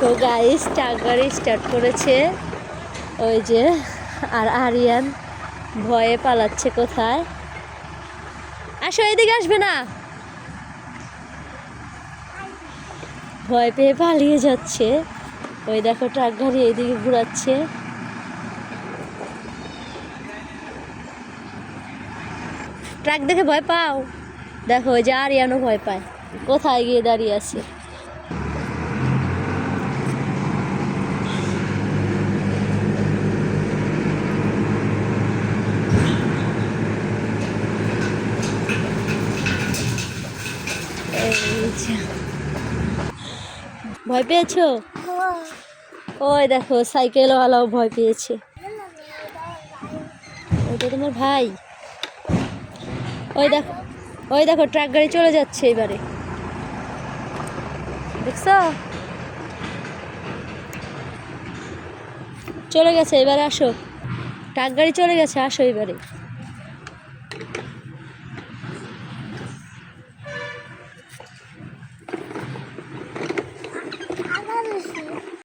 দেখো guys, truck গাড়ি start করেছে ওই যে। আর আরিয়ান ভয়ে পালাচ্ছে কোথায়। আসো, এদিকে আসবে না, ভয় পেয়ে পালিয়ে যাচ্ছে। ওই দেখো ট্রাক গাড়ি এইদিকে ঘুরাচ্ছে। ট্রাক দেখে ভয় পাও? দেখো ওই যে আরিয়ানও ভয় পায়, কোথায় গিয়ে দাঁড়িয়ে আছে। ভয় পেয়েছো? ওই দেখো সাইকেলওয়ালাও ভয় পেয়েছে। ওইটা তোমার ভাই। ওই দেখো, ওই দেখো ট্রাক গাড়ি চলে যাচ্ছে এবারে, দেখছো? চলে গেছে, এবারে আসো। ট্রাক গাড়ি চলে গেছে, আসো এবারে।